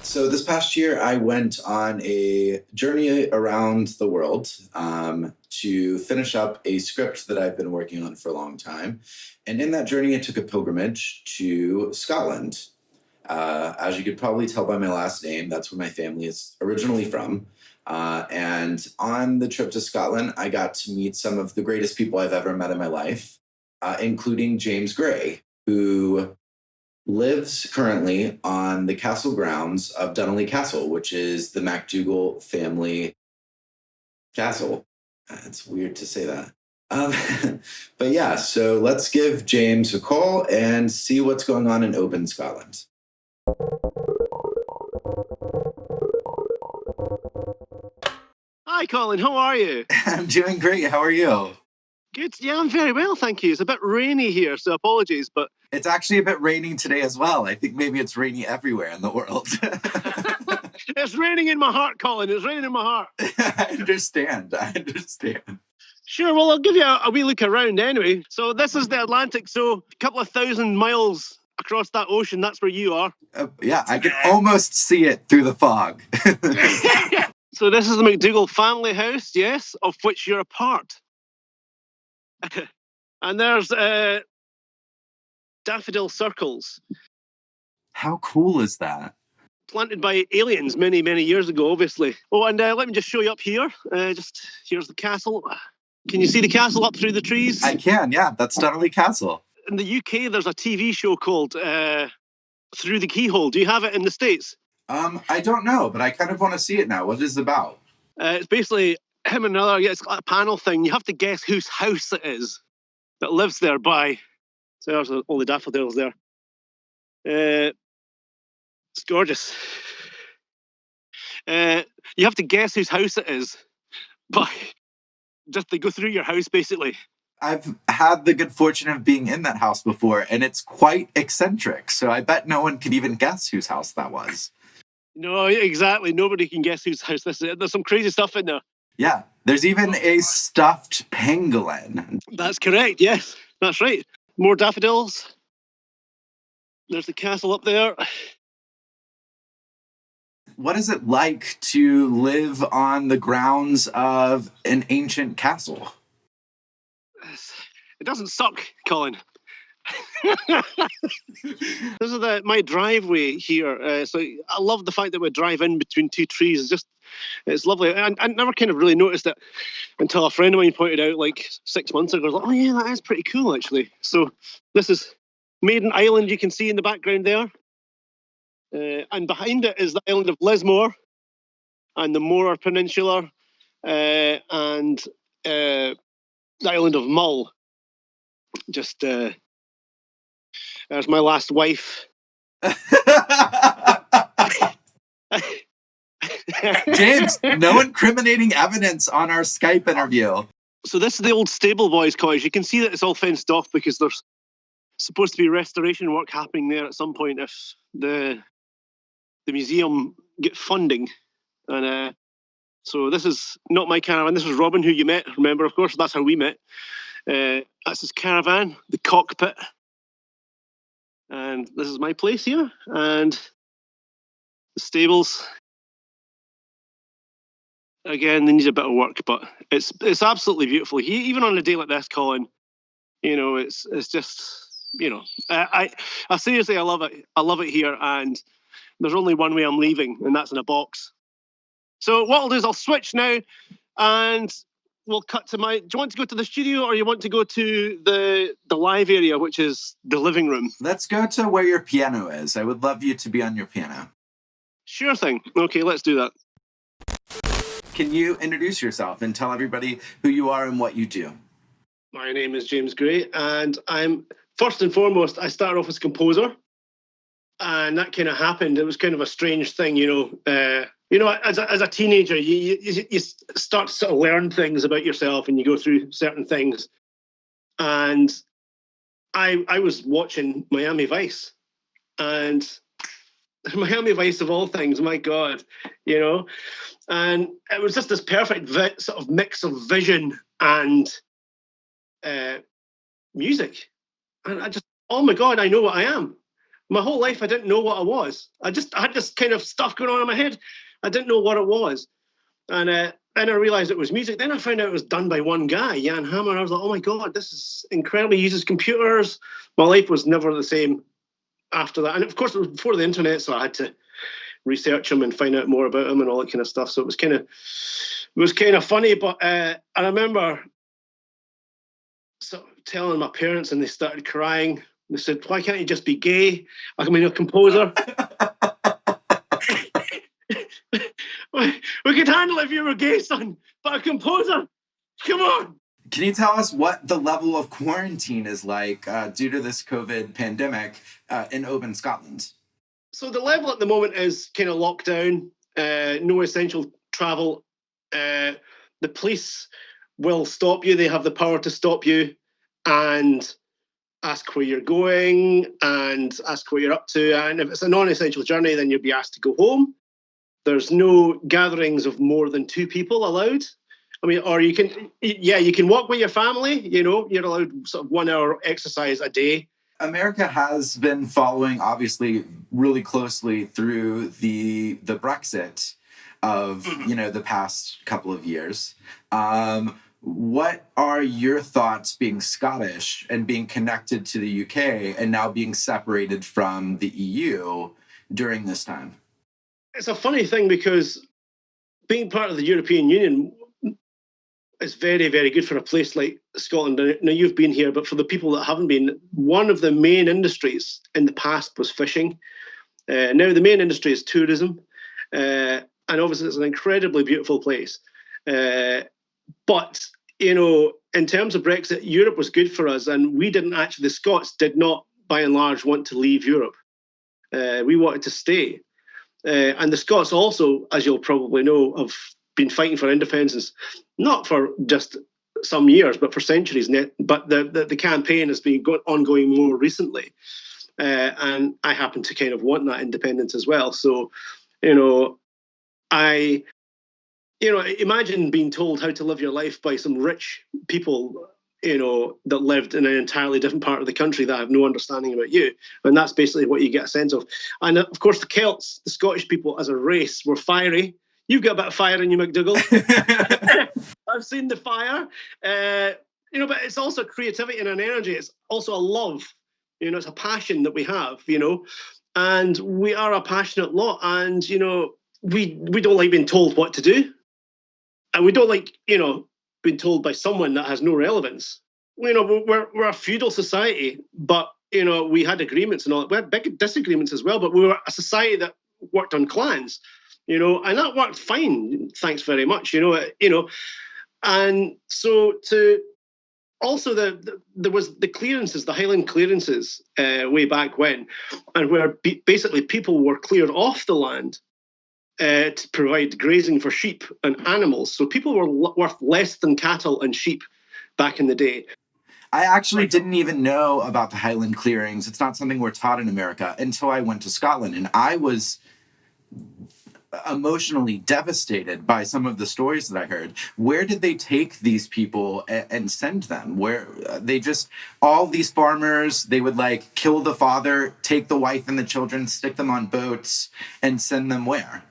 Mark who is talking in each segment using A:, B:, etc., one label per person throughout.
A: So this past year, I went on a journey around the world to finish up a script that I've been working on for a long time. And in that journey, I took a pilgrimage to Scotland. As you could probably tell by my last name, that's where my family is originally from. And on the trip to Scotland, I got to meet some of the greatest people I've ever met in my life, including James Gray, who lives currently on the castle grounds of Dunolly Castle, which is the MacDougall family castle. It's weird to say that. But yeah, so let's give James a call and see what's going on in Oban, Scotland.
B: Hi, Colin. How are you?
A: I'm doing great. How are you?
B: Good. Yeah, I'm very well, thank you. It's a bit rainy here, so apologies, but...
A: It's actually a bit raining today as well. I think maybe it's rainy everywhere in the world.
B: It's raining in my heart, Colin. It's raining in my heart.
A: I understand.
B: Sure, well, I'll give you a wee look around anyway. So this is the Atlantic, so a couple of 1,000 miles across that ocean, that's where you are.
A: Yeah, I can almost see it through the fog.
B: So this is the MacDougall family house, yes, of which you're a part. And there's daffodil circles.
A: How cool is that?
B: Planted by aliens many, many years ago, obviously. Oh, and let me just show you up here. Here's the castle. Can you see the castle up through the trees?
A: I can, yeah. That's Dunolly Castle.
B: In the UK, there's a TV show called Through the Keyhole. Do you have it in the States?
A: I don't know, but I kind of want to see it now. What is it about?
B: It's basically him and another, it's a panel thing. You have to guess whose house it is that lives there by. So there's all the daffodils there. It's gorgeous. You have to guess whose house it is by just they go through your house, basically.
A: I've had the good fortune of being in that house before, and it's quite eccentric. So I bet no one could even guess whose house that was.
B: No, exactly. Nobody can guess whose house this is. There's some crazy stuff in there.
A: Yeah, there's even a stuffed pangolin.
B: That's correct, yes. That's right. More daffodils. There's the castle up there.
A: What is it like to live on the grounds of an ancient castle?
B: It doesn't suck, Colin. This is my driveway here. So I love the fact that we drive in between two trees. It's lovely. I never kind of really noticed it until a friend of mine pointed out like 6 months ago. I was like, oh yeah, that is pretty cool actually. So this is Maiden Island, you can see in the background there. And behind it is the island of Lismore and the Morar Peninsula and the island of Mull. Just there's my last wife.
A: James, no incriminating evidence on our Skype interview.
B: So this is the old Stable Boys cottage. You can see that it's all fenced off because there's supposed to be restoration work happening there at some point if the museum get funding. And so this is not my caravan. This is Robin, who you met. Remember, of course, that's how we met. That's his caravan, the cockpit. And this is my place here. And the stables. Again, they need a bit of work, but it's absolutely beautiful. Even on a day like this, Colin, you know, it's just, you know, I seriously, I love it. I love it here. And there's only one way I'm leaving, and that's in a box. So what I'll do is I'll switch now and we'll cut to do you want to go to the studio or you want to go to the live area, which is the living room?
A: Let's go to where your piano is. I would love you to be on your piano.
B: Sure thing. Okay, let's do that.
A: Can you introduce yourself and tell everybody who you are and what you do?
B: My name is James Gray, and I'm, first and foremost, I started off as a composer. And that kind of happened. It was kind of a strange thing, you know, as a teenager, you start to sort of learn things about yourself and you go through certain things. And I was watching Miami Vice, and Miami Vice of all things, my God, you know, and it was just this perfect sort of mix of vision and music. And I just, oh my God, I know what I am. My whole life, I didn't know what I was. I had this kind of stuff going on in my head. I didn't know what it was. And then I realized it was music. Then I found out it was done by one guy, Jan Hammer. I was like, oh my God, this is incredible. He uses computers. My life was never the same after that. And of course, it was before the internet, so I had to research him and find out more about him and all that kind of stuff. So it was kind of funny. But I remember sort of telling my parents, and they started crying. They said, why can't you just be gay? I mean, a composer. We could handle it if you were gay, son, but a composer, come on.
A: Can you tell us what the level of quarantine is like due to this COVID pandemic in Oban, Scotland?
B: So the level at the moment is kind of lockdown, no essential travel. The police will stop you. They have the power to stop you and ask where you're going and ask what you're up to. And if it's a non-essential journey, then you'll be asked to go home. There's no gatherings of more than 2 people allowed. I mean, or you can walk with your family, you're allowed sort of 1 hour exercise a day.
A: America has been following, obviously, really closely through the Brexit of, the past couple of years. What are your thoughts being Scottish and being connected to the UK and now being separated from the EU during this time?
B: It's a funny thing because being part of the European Union is very, very good for a place like Scotland. Now, you've been here, but for the people that haven't been, one of the main industries in the past was fishing. Now the main industry is tourism. And obviously it's an incredibly beautiful place. But, in terms of Brexit, Europe was good for us. And the Scots did not, by and large, want to leave Europe. We wanted to stay. And the Scots also, as you'll probably know, have been fighting for independence, not for just some years, but for centuries. But the campaign has been ongoing more recently. And I happen to kind of want that independence as well. So, imagine being told how to live your life by some rich people, that lived in an entirely different part of the country that have no understanding about you. And that's basically what you get a sense of. And of course, the Celts, the Scottish people as a race, were fiery. You've got a bit of fire in you, MacDougall. I've seen the fire. But it's also creativity and an energy. It's also a love. It's a passion that we have, and we are a passionate lot. And, we don't like being told what to do. And we don't like, being told by someone that has no relevance. We're a feudal society, but, we had agreements and all that. We had big disagreements as well, but we were a society that worked on clans, and that worked fine. Thanks very much, and so there was the clearances, the Highland clearances way back when, and where basically people were cleared off the land to provide grazing for sheep and animals. So people were worth less than cattle and sheep back in the day.
A: I actually didn't even know about the Highland clearings. It's not something we're taught in America until I went to Scotland. And I was emotionally devastated by some of the stories that I heard. Where did they take these people and send them? Where all these farmers, they would kill the father, take the wife and the children, stick them on boats and send them where?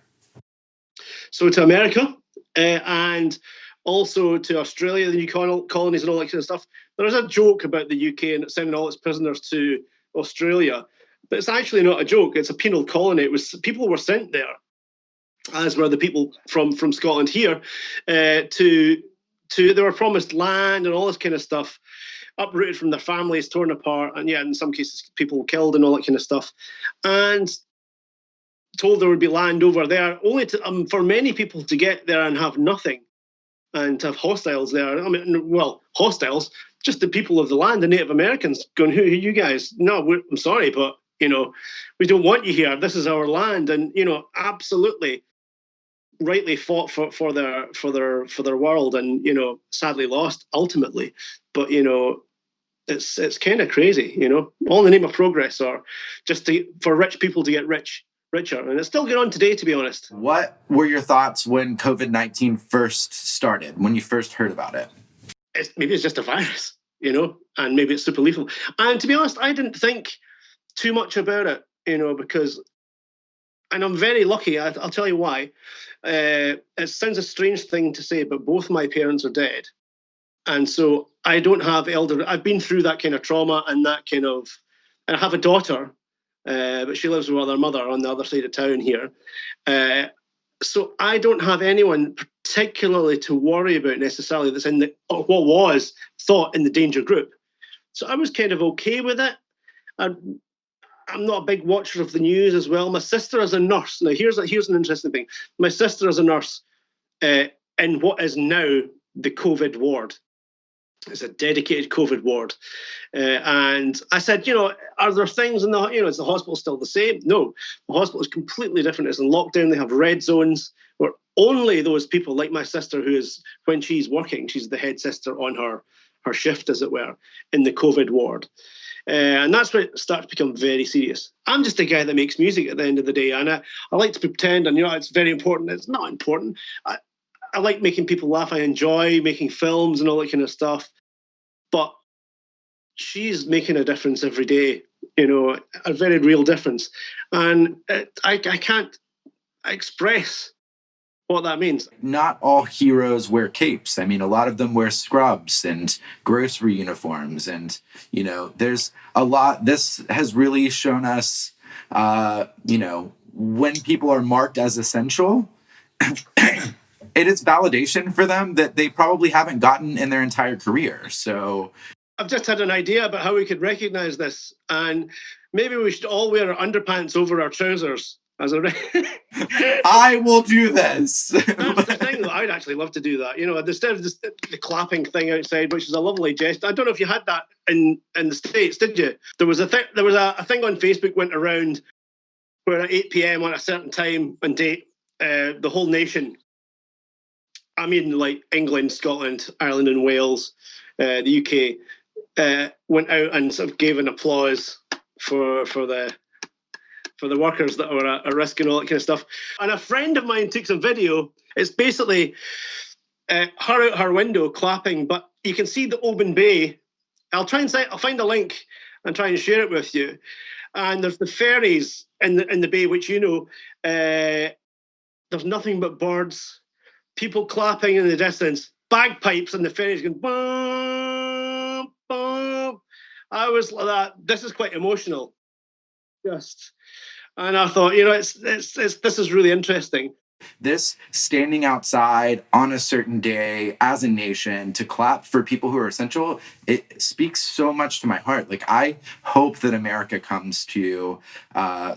B: So to America and also to Australia, the new colonies and all that kind of stuff. There is a joke about the UK and sending all its prisoners to Australia, but it's actually not a joke. It's a penal colony. People were sent there, as were the people from Scotland here, they were promised land and all this kind of stuff, uprooted from their families, torn apart, and in some cases people killed and all that kind of stuff, and told there would be land over there, only for many people to get there and have nothing, and to have hostiles there. I mean, well, hostiles, just the people of the land, the Native Americans, going, who are you guys? No, I'm sorry, but we don't want you here. This is our land, and absolutely, rightly fought for their world, and sadly lost ultimately. But it's kind of crazy, all in the name of progress, or just for rich people to get richer. And it's still going on today, to be honest.
A: What were your thoughts when COVID-19 first started, when you first heard about it?
B: Maybe it's just a virus, and maybe it's super lethal. And to be honest, I didn't think too much about it, because, and I'm very lucky. I'll tell you why. It sounds a strange thing to say, but both my parents are dead. And so I don't have I've been through that kind of trauma and that kind of, and I have a daughter, but she lives with her mother on the other side of town here. So I don't have anyone particularly to worry about necessarily that's in what was thought in the danger group. So I was kind of okay with it. I'm not a big watcher of the news as well. My sister is a nurse. Now, here's an interesting thing. My sister is a nurse in what is now the COVID ward. It's a dedicated COVID ward. And I said, are there things in the, is the hospital still the same? No, the hospital is completely different. It's in lockdown. They have red zones where only those people like my sister, who is, when she's working, she's the head sister on her shift, as it were, in the COVID ward. And that's where it starts to become very serious. I'm just a guy that makes music at the end of the day. And I like to pretend, and it's very important. It's not important. I like making people laugh. I enjoy making films and all that kind of stuff. But she's making a difference every day, a very real difference. And I can't express what that means.
C: Not all heroes wear capes. I mean, a lot of them wear scrubs and grocery uniforms. And, there's a lot. This has really shown us, when people are marked as essential, it is validation for them that they probably haven't gotten in their entire career. So
B: I've just had an idea about how we could recognize this, and maybe we should all wear our underpants over our trousers.
C: I will do this.
B: That's the thing, though. I'd actually love to do that. Instead of just the clapping thing outside, which is a lovely gesture. I don't know if you had that in the States, did you? There was a thing on Facebook went around where at 8 p.m. on a certain time and date, the whole nation, I mean, like England, Scotland, Ireland, and Wales, the UK, went out and sort of gave an applause for the workers that were at risk and all that kind of stuff. And a friend of mine took some video. It's basically her out her window clapping, but you can see the Oban Bay. I'll find a link and try and share it with you. And there's the ferries in the bay, which there's nothing but birds, people clapping in the distance, bagpipes, and the ferries going boom, boom. I was like that. This is quite emotional. And I thought, this is really interesting.
C: This standing outside on a certain day as a nation to clap for people who are essential, it speaks so much to my heart. Like, I hope that America comes to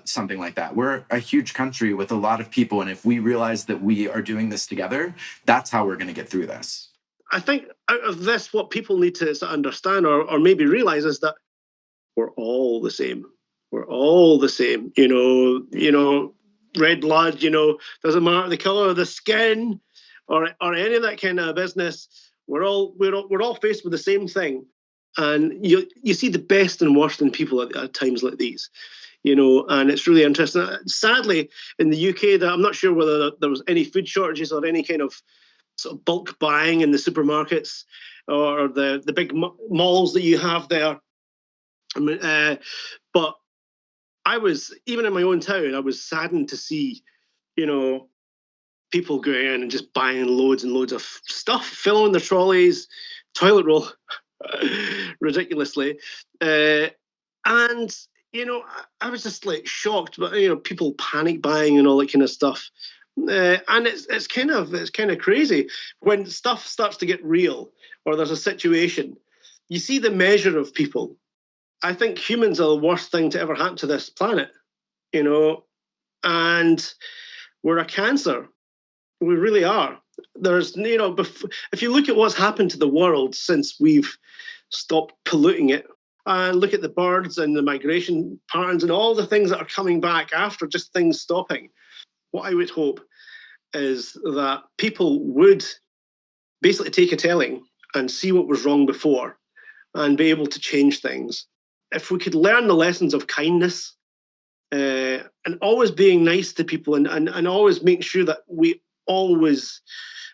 C: something like that. We're a huge country with a lot of people, and if we realize that we are doing this together, that's how we're going to get through this.
B: I think out of this, what people need to understand or maybe realize is that we're all the same. We're all the same, red blood, doesn't matter the color of the skin or any of that kind of business. We're all faced with the same thing. And you see the best and worst in people at times like these, and it's really interesting. Sadly, in the UK, I'm not sure whether there was any food shortages or any kind of sort of bulk buying in the supermarkets or the big malls that you have there. But I was, even in my own town, I was saddened to see, people going in and just buying loads and loads of stuff, filling their trolleys, toilet roll, ridiculously. And, I was just like shocked, but, people panic buying and all that kind of stuff. And it's kind of crazy when stuff starts to get real or there's a situation. You see the measure of people. I think humans are the worst thing to ever happen to this planet, and we're a cancer. We really are. There's, if you look at what's happened to the world since we've stopped polluting it, and look at the birds and the migration patterns and all the things that are coming back after just things stopping, what I would hope is that people would basically take a telling and see what was wrong before and be able to change things. If we could learn the lessons of kindness and always being nice to people and always make sure that we always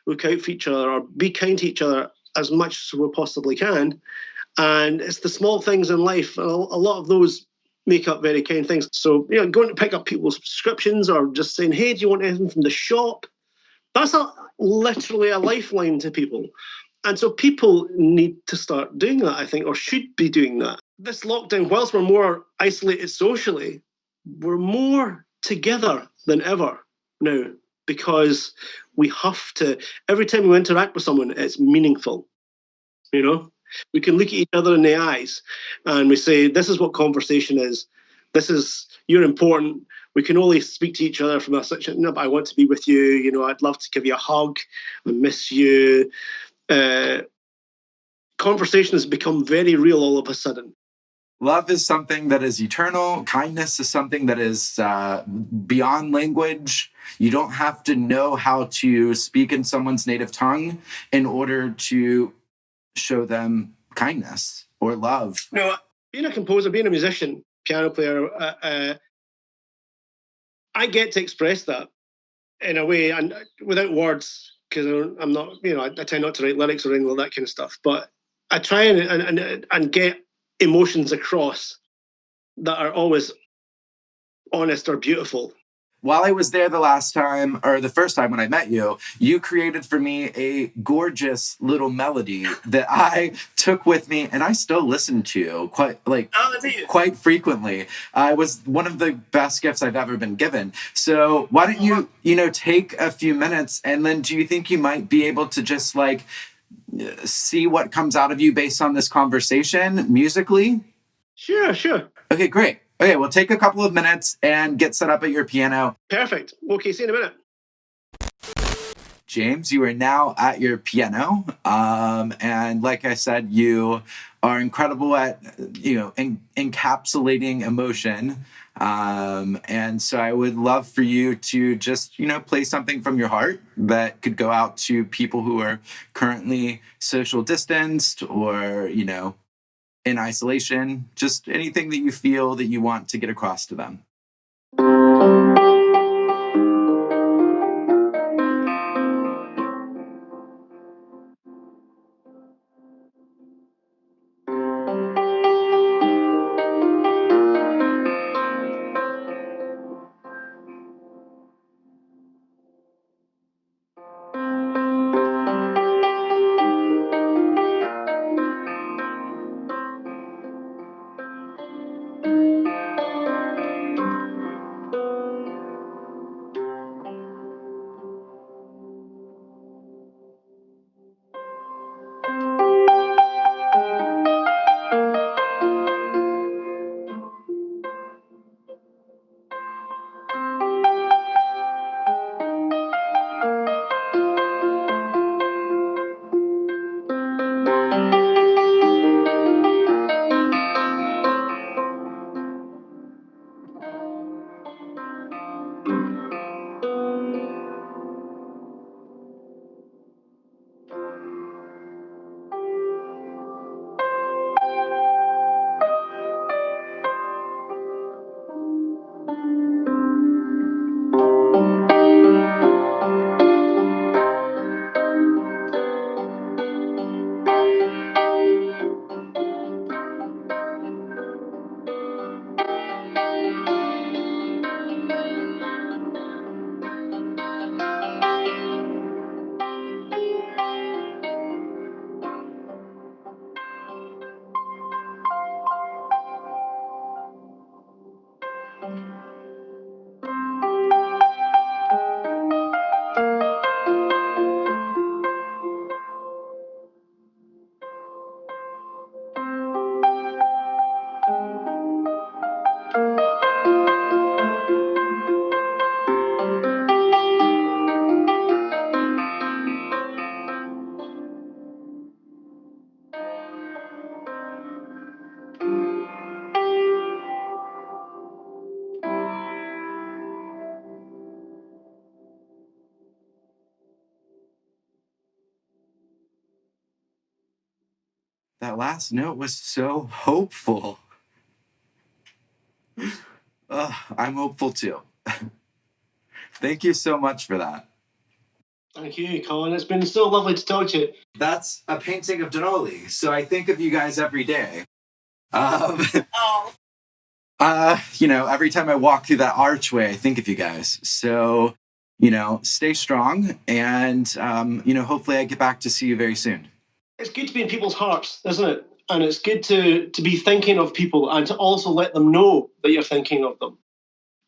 B: look out for each other or be kind to each other as much as we possibly can. And it's the small things in life. A lot of those make up very kind things. So, going to pick up people's prescriptions or just saying, hey, do you want anything from the shop? That's literally a lifeline to people. And so people need to start doing that, I think, or should be doing that. This lockdown, whilst we're more isolated socially, we're more together than ever now, because we have to, every time we interact with someone, it's meaningful. We can look at each other in the eyes and we say, this is what conversation is. You're important. We can only speak to each other from a such, no, but I want to be with you. I'd love to give you a hug. I miss you. Conversation has become very real all of a sudden.
C: Love is something that is eternal. Kindness is something that is beyond language. You don't have to know how to speak in someone's native tongue in order to show them kindness or love.
B: Being a composer, being a musician, piano player, I get to express that in a way, and without words, because I'm not, I tend not to write lyrics or anything like that kind of stuff, but I try and get emotions across that are always honest or beautiful.
C: While I was there the first time when I met you, you created for me a gorgeous little melody that I took with me and I still listen to quite frequently. It was one of the best gifts I've ever been given. So why don't you take a few minutes, and then do you think you might be able to just see what comes out of you based on this conversation musically?
B: Sure.
C: Okay, great. Okay, we'll take a couple of minutes and get set up at your piano.
B: Perfect. Okay, see you in a minute.
C: James, you are now at your piano. And like I said, you are incredible at, encapsulating emotion. And so I would love for you to just, play something from your heart that could go out to people who are currently social distanced or, in isolation, just anything that you feel that you want to get across to them. That last note was so hopeful. I'm hopeful too. Thank you so much for that.
B: Thank you, Colin. It's been so lovely to talk to you.
C: That's a painting of Denali, so I think of you guys every day. Every time I walk through that archway, I think of you guys. So, stay strong, and hopefully I get back to see you very soon.
B: It's good to be in people's hearts, isn't it? And it's good to be thinking of people and to also let them know that you're thinking of them.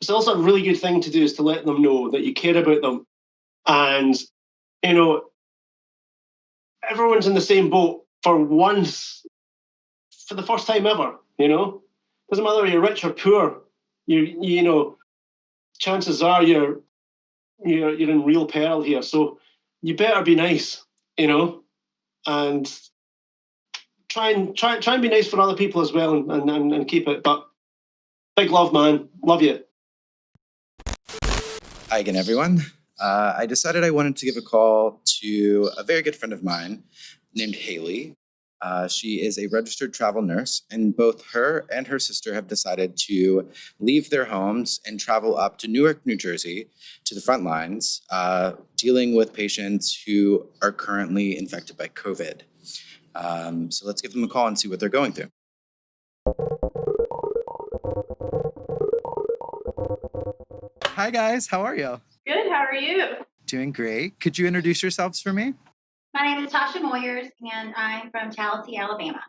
B: It's also a really good thing to do, is to let them know that you care about them. And, everyone's in the same boat for once, for the first time ever, Doesn't matter if you're rich or poor, chances are you're in real peril here. So you better be nice, and try and be nice for other people as well, and keep it. But big love, man. Love you.
A: Hi again, everyone. I decided I wanted to give a call to a very good friend of mine named Haley. She is a registered travel nurse, and both her and her sister have decided to leave their homes and travel up to Newark, New Jersey, to the front lines, dealing with patients who are currently infected by COVID. So let's give them a call and see what they're going through.
C: Hi, guys. How are you?
D: Good, how are you?
C: Doing great. Could you introduce yourselves for me?
E: My name is Tasha Moyers, and I'm from Tallahassee, Alabama.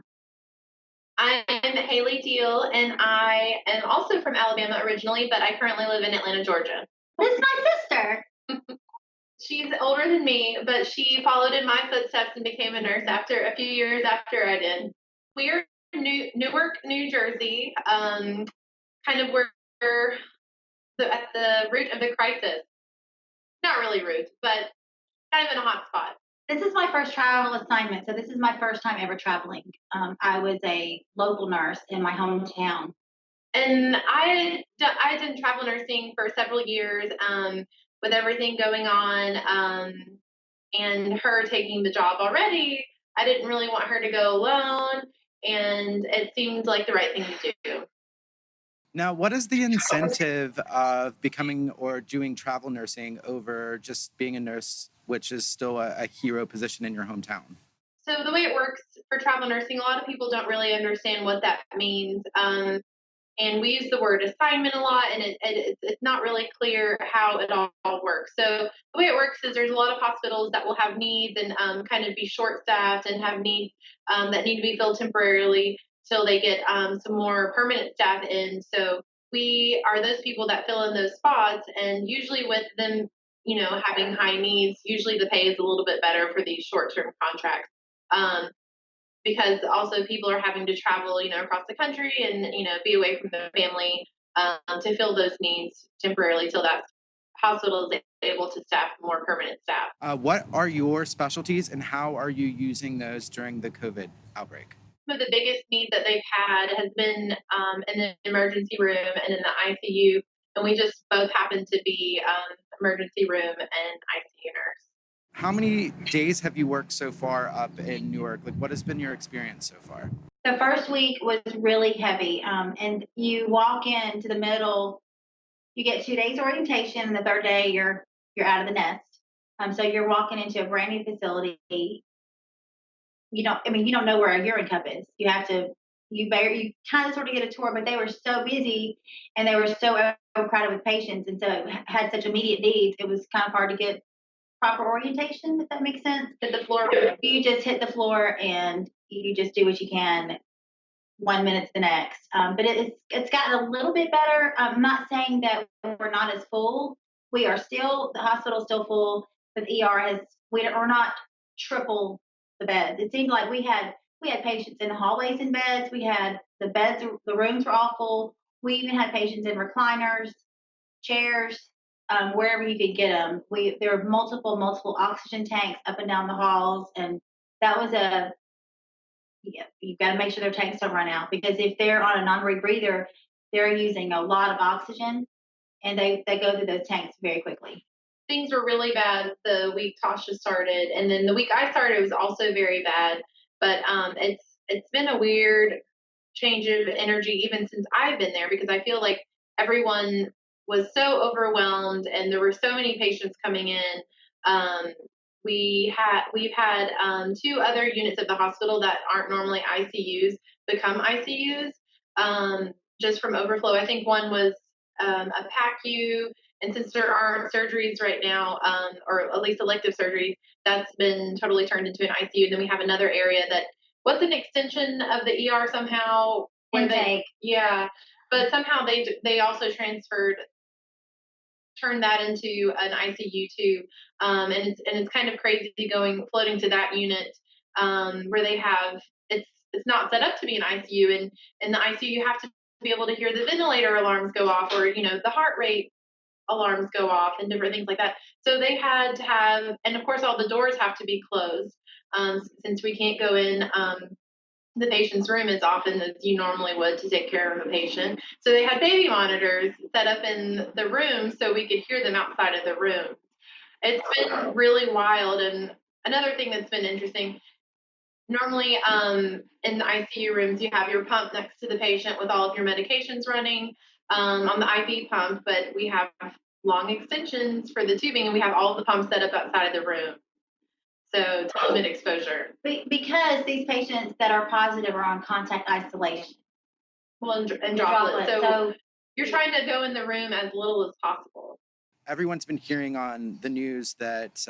D: I'm Haley Deal, and I am also from Alabama originally, but I currently live in Atlanta, Georgia.
E: This is my sister.
D: She's older than me, but she followed in my footsteps and became a nurse a few years after I did. We're in Newark, New Jersey, kind of where at the root of the crisis. Not really root, but kind of in a hot spot.
E: This is my first travel assignment, so this is my first time ever traveling. I was a local nurse in my hometown.
D: And I did travel nursing for several years, with everything going on, and her taking the job already. I didn't really want her to go alone, and it seemed like the right thing to do.
C: Now, what is the incentive of becoming or doing travel nursing over just being a nurse, which is still a hero position in your hometown?
D: So the way it works for travel nursing, a lot of people don't really understand what that means. And we use the word assignment a lot, and it's not really clear how it all works. So the way it works is there's a lot of hospitals that will have needs and kind of be short-staffed and have needs that need to be filled temporarily till they get some more permanent staff in. So we are those people that fill in those spots, and usually with them, having high needs, usually the pay is a little bit better for these short-term contracts. Because also people are having to travel, across the country and, be away from their family to fill those needs temporarily till that hospital is able to staff more permanent staff.
C: What are your specialties, and how are you using those during the COVID outbreak?
D: Some of the biggest needs that they've had has been in the emergency room and in the ICU, and we just both happen to be emergency room and ICU nurse.
C: How many days have you worked so far up in Newark? What has been your experience so far?
E: The first week was really heavy, and you walk into the middle. You get 2 days orientation, and the third day you're out of the nest. So you're walking into a brand new facility. You don't know where a urine cup is. You kind of sort of get a tour, but they were so busy and they were so overcrowded with patients, and so had such immediate needs. It was kind of hard to get proper orientation, if that makes sense.
D: Hit the floor.
E: You just hit the floor and you just do what you can 1 minute to the next. But it's gotten a little bit better. I'm not saying that we're not as full. The hospital's still full, but the ER we're not triple the beds. It seemed like we had patients in the hallways in beds. We had the rooms were all full. We even had patients in recliners, chairs, wherever you could get them. There were multiple oxygen tanks up and down the halls, and that was you've got to make sure their tanks don't run out, because if they're on a non-rebreather, they're using a lot of oxygen, and they go through those tanks very quickly.
D: Things were really bad the week Tasha started, and then the week I started was also very bad. But it's been a weird change of energy even since I've been there, because I feel like everyone was so overwhelmed and there were so many patients coming in. We've had 2 other units of the hospital that aren't normally ICUs become ICUs. just from overflow. I think one was a PACU, and since there aren't surgeries right now, or at least elective surgeries, that's been totally turned into an ICU. And then we have another area that was an extension of the ER somehow. Yeah, but somehow they also turned that into an ICU too, and it's kind of crazy floating to that unit where they have it's not set up to be an ICU, and in the ICU you have to be able to hear the ventilator alarms go off, or the heart rate alarms go off, and different things like that. So they had to have, and of course all the doors have to be closed since we can't go in the patient's room as often as you normally would to take care of a patient. So they had baby monitors set up in the room so we could hear them outside of the room. It's been really wild. And another thing that's been interesting, normally in the ICU rooms, you have your pump next to the patient with all of your medications running on the IV pump, but we have long extensions for the tubing, and we have all of the pumps set up outside of the room. So to limit exposure.
E: Because these patients that are positive are on contact isolation.
D: Well, and droplets. So you're trying to go in the room as little as possible.
C: Everyone's been hearing on the news that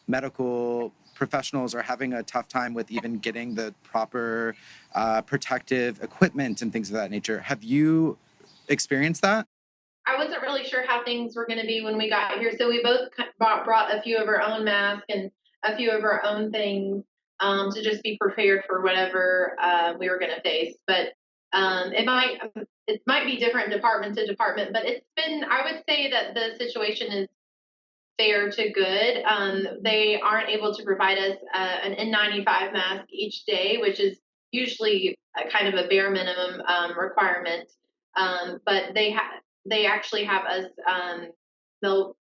C: medical professionals are having a tough time with even getting the proper protective equipment and things of that nature. Have you experienced that?
D: I wasn't really sure how things were going to be when we got here. So we both brought a few of our own masks and a few of our own things to just be prepared for whatever we were going to face. But it might be different department to department, but I would say that the situation is fair to good. They aren't able to provide us an N95 mask each day, which is usually a kind of a bare minimum requirement. But they actually have us, they'll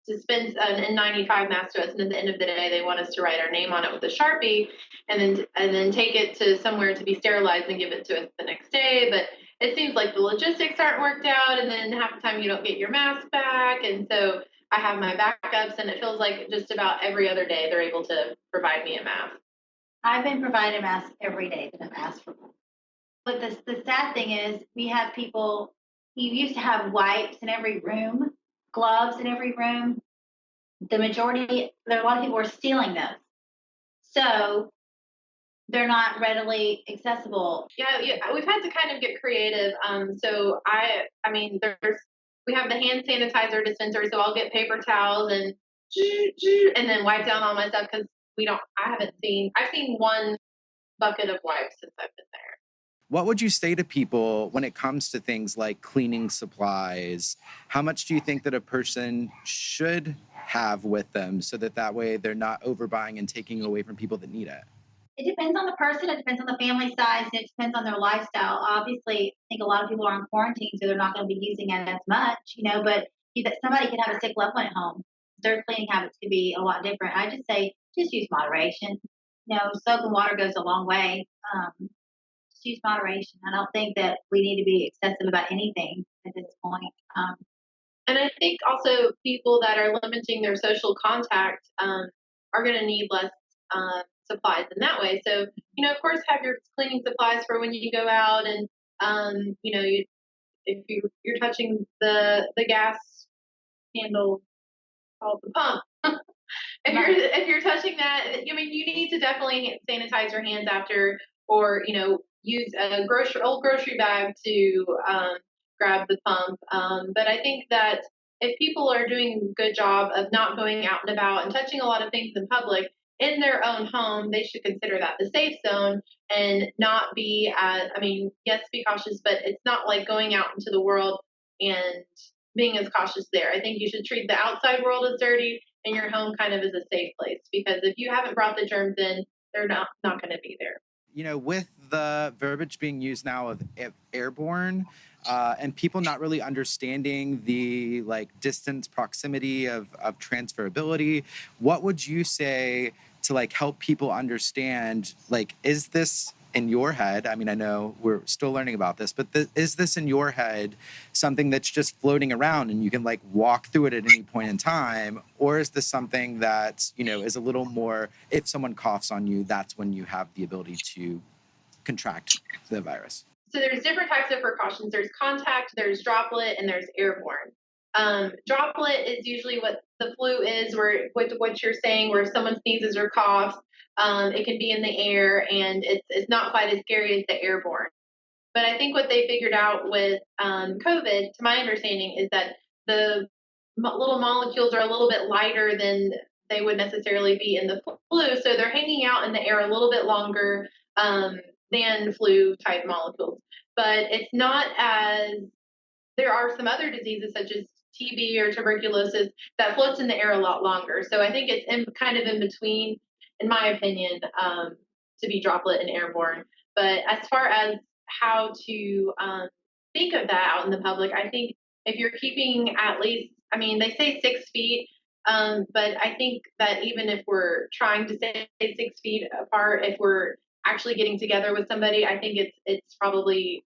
D: dispense an N95 mask to us, and at the end of the day, they want us to write our name on it with a Sharpie, and then take it to somewhere to be sterilized and give it to us the next day. But it seems like the logistics aren't worked out, and then half the time you don't get your mask back, and so I have my backups, and it feels like just about every other day they're able to provide me a mask.
E: I've been provided a mask every day that I've asked for one. But the sad thing is, we have people. You used to have wipes in every room, gloves in every room. There are a lot of people who are stealing those. So they're not readily accessible.
D: Yeah, we've had to kind of get creative. So we have the hand sanitizer dispenser, so I'll get paper towels and then wipe down all my stuff, because I've seen one bucket of wipes since I've been there.
C: What would you say to people when it comes to things like cleaning supplies? How much do you think that a person should have with them so that way they're not overbuying and taking away from people that need it?
E: It depends on the person. It depends on the family size. And it depends on their lifestyle. Obviously, I think a lot of people are on quarantine, so they're not going to be using it as much, but somebody could have a sick loved one at home. Their cleaning habits could be a lot different. I just say, just use moderation. Soap and water goes a long way. Just use moderation. I don't think that we need to be excessive about anything at this point.
D: And I think also people that are limiting their social contact are going to need less supplies in that way. So, of course, have your cleaning supplies for when you go out, and if you're touching the gas handle called the pump, if you're touching that, you need to definitely sanitize your hands after, or use a old grocery bag to grab the pump. But I think that if people are doing a good job of not going out and about and touching a lot of things in public in their own home, they should consider that the safe zone, and not be yes, be cautious, but it's not like going out into the world and being as cautious there. I think you should treat the outside world as dirty and your home kind of as a safe place, because if you haven't brought the germs in, they're not going to be there.
C: With the verbiage being used now of airborne, and people not really understanding the distance proximity of transferability, what would you say to help people understand, is this in your head? I know we're still learning about this, but is this in your head something that's just floating around and you can walk through it at any point in time? Or is this something that, is a little more, if someone coughs on you, that's when you have the ability to contract the virus?
D: So there's different types of precautions. There's contact, there's droplet, and there's airborne. Droplet is usually what the flu is, where what you're saying, where if someone sneezes or coughs, it can be in the air, and it's not quite as scary as the airborne. But I think what they figured out with COVID, to my understanding, is that the little molecules are a little bit lighter than they would necessarily be in the flu, so they're hanging out in the air a little bit longer than flu type molecules. But it's not as there are some other diseases such as TB or tuberculosis that floats in the air a lot longer. So I think it's kind of in between, in my opinion, to be droplet and airborne. But as far as how to think of that out in the public, I think if you're keeping at least, I mean, they say 6 feet, but I think that even if we're trying to stay 6 feet apart, if we're actually getting together with somebody, I think it's probably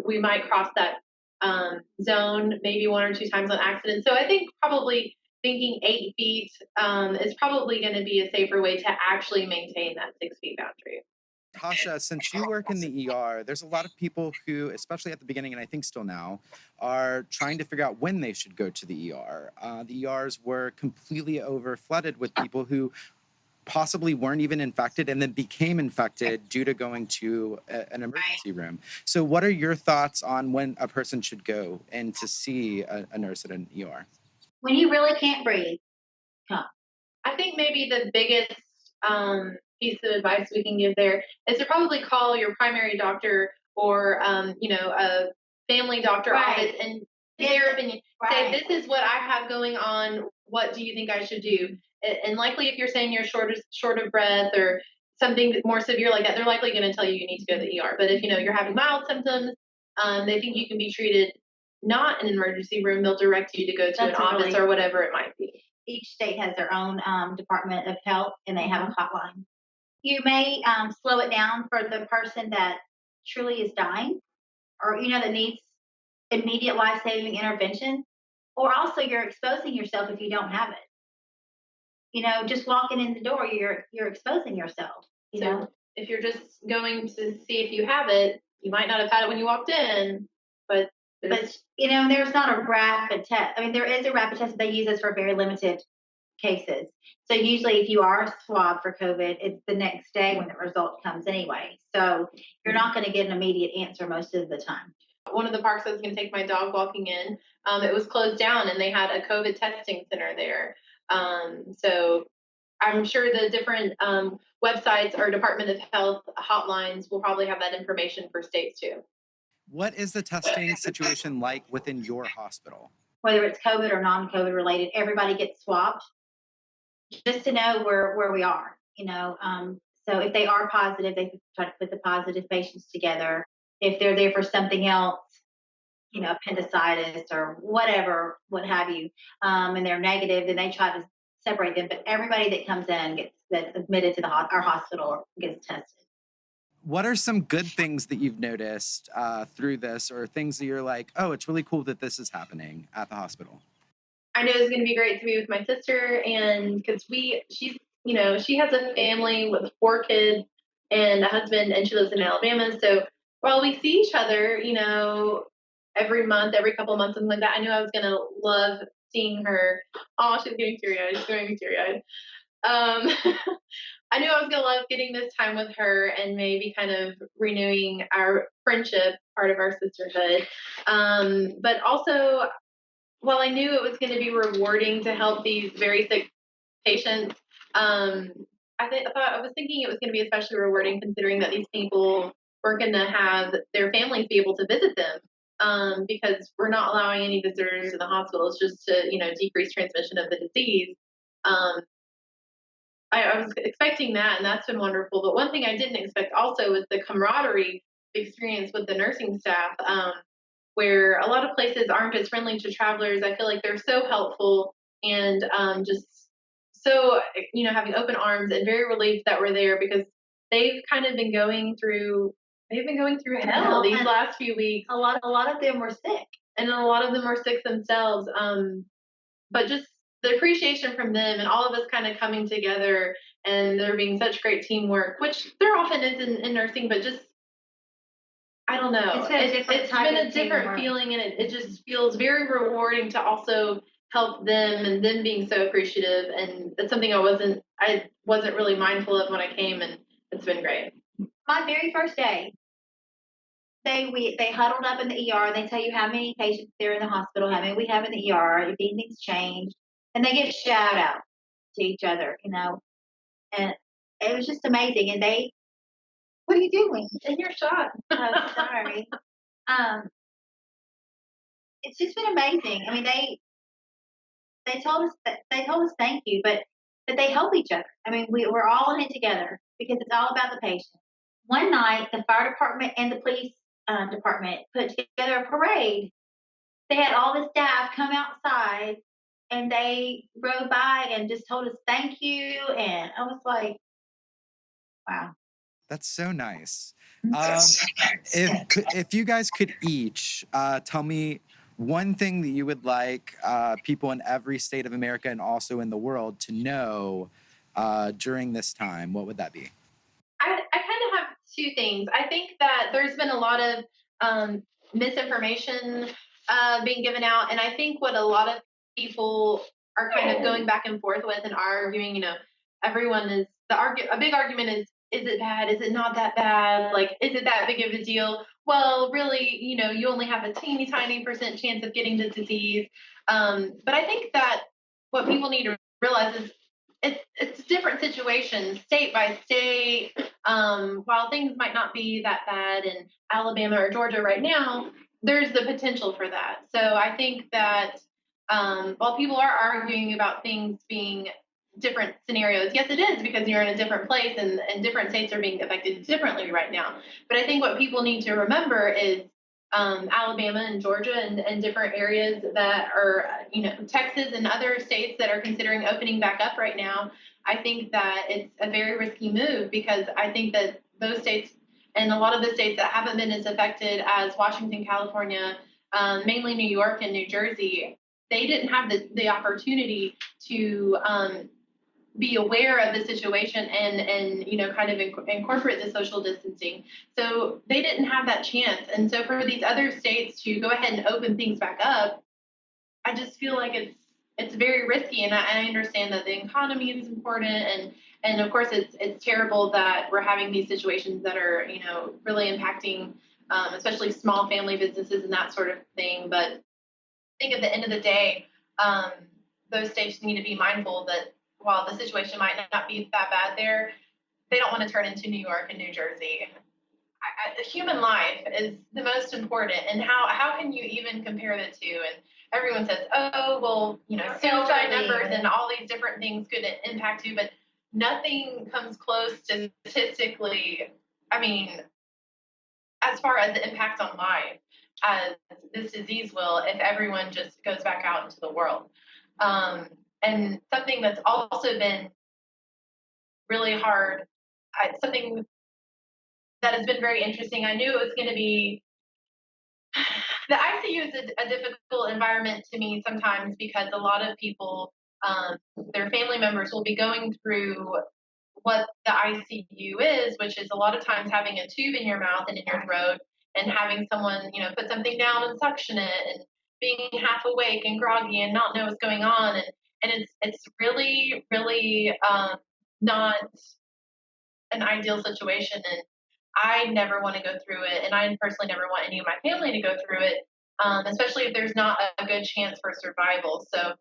D: we might cross that zone maybe 1 or 2 times on accident. So I think probably thinking 8 feet is probably going to be a safer way to actually maintain that 6 feet boundary.
F: Tasha, since you work in the ER, there's a lot of people who, especially at the beginning, and I think still now, are trying to figure out when they should go to the ER. The ERs were completely overflooded with people who possibly weren't even infected and then became infected due to going to an emergency room. So what are your thoughts on when a person should go and to see a nurse at an ER?
E: When you really can't breathe, come.
D: I think maybe the biggest piece of advice we can give there is to probably call your primary doctor or a family doctor office and in their opinion say, this is what I have going on, what do you think I should do? And likely if you're saying you're short of breath or something more severe like that, they're likely going to tell you need to go to the ER. But if you're having mild symptoms, they think you can be treated not in an emergency room, they'll direct you to go to an office or whatever it might be.
E: Each state has their own Department of Health, and they have a hotline. You may slow it down for the person that truly is dying, or that needs immediate life-saving intervention, or also you're exposing yourself if you don't have it. Just walking in the door, you're exposing yourself.
D: So if you're just going to see if you have it, you might not have had it when you walked in, but
E: there's not a rapid test. I mean, there is a rapid test, but they use this for very limited cases. So usually if you are swabbed for COVID, it's the next day when the result comes anyway. So you're not going to get an immediate answer most of the time.
D: One of the parks I was going to take my dog walking in, it was closed down and they had a COVID testing center there. So I'm sure the different websites or Department of Health hotlines will probably have that information for states too.
F: What is the testing situation like within your hospital?
E: Whether it's COVID or non-COVID related, everybody gets swabbed just to know where we are, So if they are positive, they try to put the positive patients together. If they're there for something else, appendicitis or whatever, what have you, and they're negative, then they try to separate them. But everybody that comes in that's admitted to our hospital gets tested.
F: What are some good things that you've noticed through this, or things that you're like, oh, it's really cool that this is happening at the hospital?
D: I know it's going to be great to be with my sister, and because she has a family with 4 kids and a husband, and she lives in Alabama. So while we see each other, every month, every couple of months, something like that, I knew I was going to love seeing her. Oh, she's getting teary-eyed. She's going to be teary-eyed. I knew I was going to love getting this time with her and maybe kind of renewing our friendship, part of our sisterhood. But also, while I knew it was going to be rewarding to help these very sick patients, I was thinking it was going to be especially rewarding considering that these people weren't going to have their families be able to visit them because we're not allowing any visitors to the hospitals just to, decrease transmission of the disease. I was expecting that, and that's been wonderful. But one thing I didn't expect also was the camaraderie experience with the nursing staff, where a lot of places aren't as friendly to travelers. I feel like they're so helpful and just so, having open arms and very relieved that we're there because they've kind of been going through hell these last few weeks.
E: A lot of them were sick.
D: And a lot of them were sick themselves. But just the appreciation from them and all of us kind of coming together and there being such great teamwork, which there often is in nursing, but just I don't know.
E: It's been a different
D: It's
E: type
D: been
E: of
D: a different
E: teamwork.
D: feeling, and it just feels very rewarding to also help them and them being so appreciative. And it's something I wasn't really mindful of when I came, and it's been great.
E: My very first day, they huddled up in the ER. They tell you how many patients there in the hospital, how many we have in the ER, if anything's changed, and they give shout out to each other, and it was just amazing. And what are you doing?
D: And you're shot.
E: Oh, sorry. Um, it's just been amazing. I mean, they told us thank you, but they help each other. I mean, we're all in it together because it's all about the patient. One night, the fire department and the police department put together a parade. They had all the staff come outside, and they rode by and just told us thank you. And I was like, wow.
F: That's so nice.
E: That's
F: If you guys could each tell me one thing that you would like people in every state of America and also in the world to know during this time, what would that be?
D: I kind of have two things. I think that there's been a lot of misinformation being given out, and I think what a lot of people are kind of going back and forth with and arguing, everyone is a big argument is it bad? Is it not that bad? Like, is it that big of a deal? Well, really, you only have a teeny tiny % chance of getting the disease. But I think that what people need to realize is it's different situations, state by state. While things might not be that bad in Alabama or Georgia right now, there's the potential for that. So I think that while people are arguing about things being different scenarios, yes, it is because you're in a different place and different states are being affected differently right now. But I think what people need to remember is Alabama and Georgia and different areas that are, Texas and other states that are considering opening back up right now. I think that it's a very risky move because I think that those states and a lot of the states that haven't been as affected as Washington, California, mainly New York and New Jersey, they didn't have the opportunity to be aware of the situation and kind of incorporate the social distancing. So they didn't have that chance. And so for these other states to go ahead and open things back up, I just feel like it's very risky. And I understand that the economy is important and of course it's terrible that we're having these situations that are really impacting especially small family businesses and that sort of thing. But I think at the end of the day, those states need to be mindful that while the situation might not be that bad there, they don't want to turn into New York and New Jersey. Human life is the most important, and how can you even compare the two? And everyone says, oh, well, suicide numbers and all these different things could impact you, but nothing comes close to statistically, I mean, as far as the impact on life as this disease will if everyone just goes back out into the world. And something that's also been really hard, something that has been very interesting. I knew it was going to be, the ICU is a difficult environment to me sometimes because a lot of people, their family members will be going through what the ICU is, which is a lot of times having a tube in your mouth and in your throat and having someone, put something down and suction it and being half awake and groggy and not know what's going on. And it's really, really not an ideal situation. And I never want to go through it. And I personally never want any of my family to go through it, especially if there's not a good chance for survival. So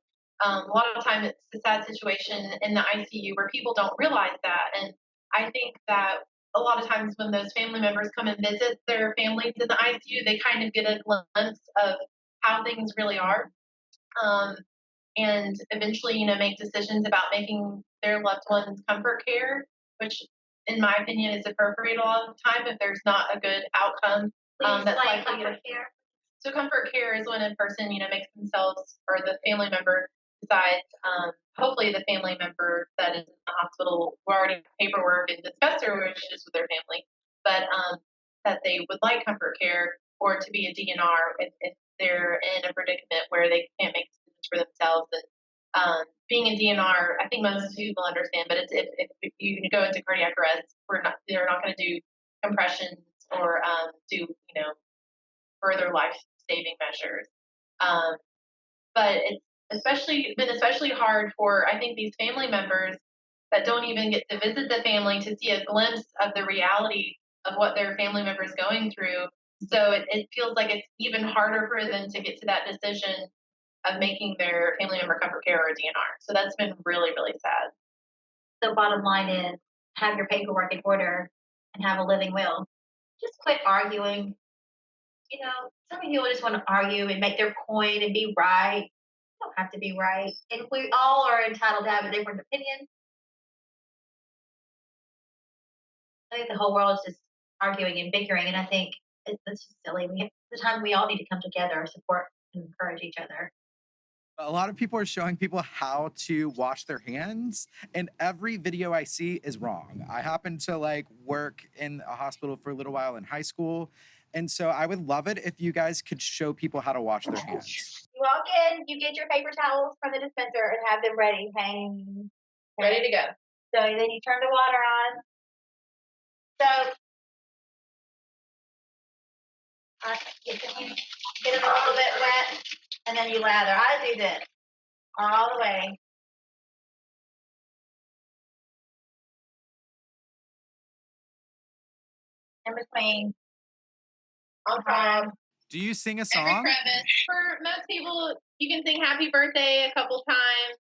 D: a lot of time it's a sad situation in the ICU where people don't realize that. And I think that a lot of times when those family members come and visit their families in the ICU, they kind of get a glimpse of how things really are. And eventually, make decisions about making their loved ones comfort care, which in my opinion is appropriate a lot of the time if there's not a good outcome. That's likely
E: comfort care.
D: So comfort care is when a person, makes themselves or the family member decides, hopefully the family member that is in the hospital will already have paperwork and discuss their wishes with their family, but that they would like comfort care or to be a DNR if they're in a predicament where they can't make decisions for themselves. And being a DNR, I think most people understand, but it's if you go into cardiac arrest, they're not going to do compressions or do further life-saving measures. But it's been especially hard for, I think, these family members that don't even get to visit the family to see a glimpse of the reality of what their family member is going through. So it feels like it's even harder for them to get to that decision of making their family member come for care or a DNR. So that's been really, really sad.
E: So bottom line is, have your paperwork in order and have a living will. Just quit arguing. Some of you just want to argue and make their point and be right. You don't have to be right. And we all are entitled to have a different opinion. I think the whole world is just arguing and bickering, and I think it's just silly. The time we all need to come together, support, and encourage each other.
F: A lot of people are showing people how to wash their hands, and every video I see is wrong. I happened to work in a hospital for a little while in high school, and so I would love it if you guys could show people how to wash their hands.
E: You walk in, you get your paper towels from the dispenser and have them ready, hanging.
D: Ready to go.
E: So then you turn the water on. So get them a little bit wet, and then you lather. I do this all the way. In between. On time.
F: Do you sing a
D: Every
F: song?
D: crevice. For most people, you can sing happy birthday a couple times.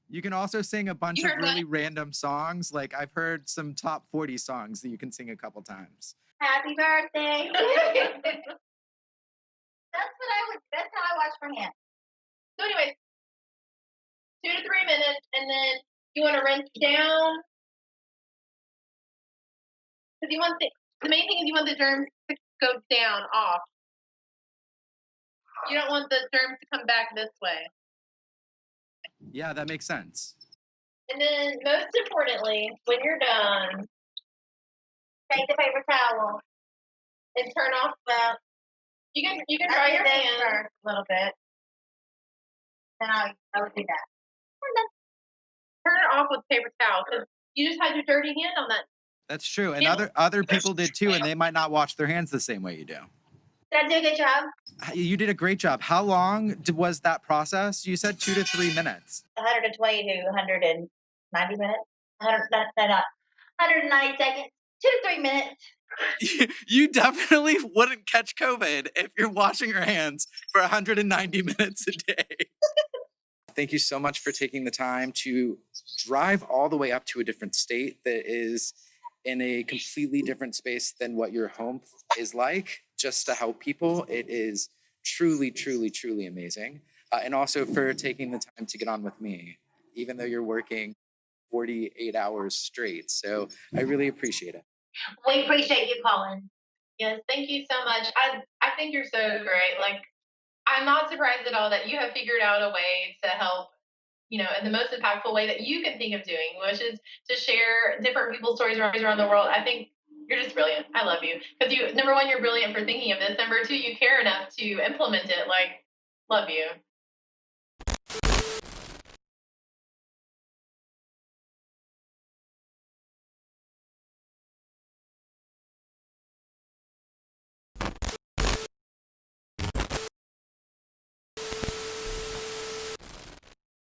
F: You can also sing a bunch
D: You
F: of
D: heard
F: really random songs. Like I've heard some top 40 songs that you can sing a couple times.
E: Happy birthday. That's how I wash my hands.
D: So anyways, 2 to 3 minutes, and then you want to rinse down. Because you want the main thing is you want the germs to go down, off. You don't want the germs to come back this way.
F: Yeah, that makes sense.
D: And then, most importantly, when you're done,
E: take the paper towel
D: and turn off the. You can dry your hands
E: first a little bit. Then I would do that. And then
D: turn it off with paper towel because you just had your dirty hand on that.
F: That's true. And other people did too, and they might not wash their hands the same way you do.
E: Did I do a good job?
F: You did a great job. How long was that process? You said 2 to 3 minutes.
E: 120 to 190 minutes. 190 seconds. 2 to 3 minutes.
F: You definitely wouldn't catch COVID if you're washing your hands for 190 minutes a day. Thank you so much for taking the time to drive all the way up to a different state that is in a completely different space than what your home is like, just to help people. It is truly, truly, truly amazing. And also for taking the time to get on with me, even though you're working 48 hours straight. So I really appreciate it.
E: We appreciate you, Colin.
D: Yes, thank you so much. I think you're so great. I'm not surprised at all that you have figured out a way to help, in the most impactful way that you can think of doing, which is to share different people's stories around the world. I think you're just brilliant. I love you. Because number one, you're brilliant for thinking of this. Number two, you care enough to implement it. Love you.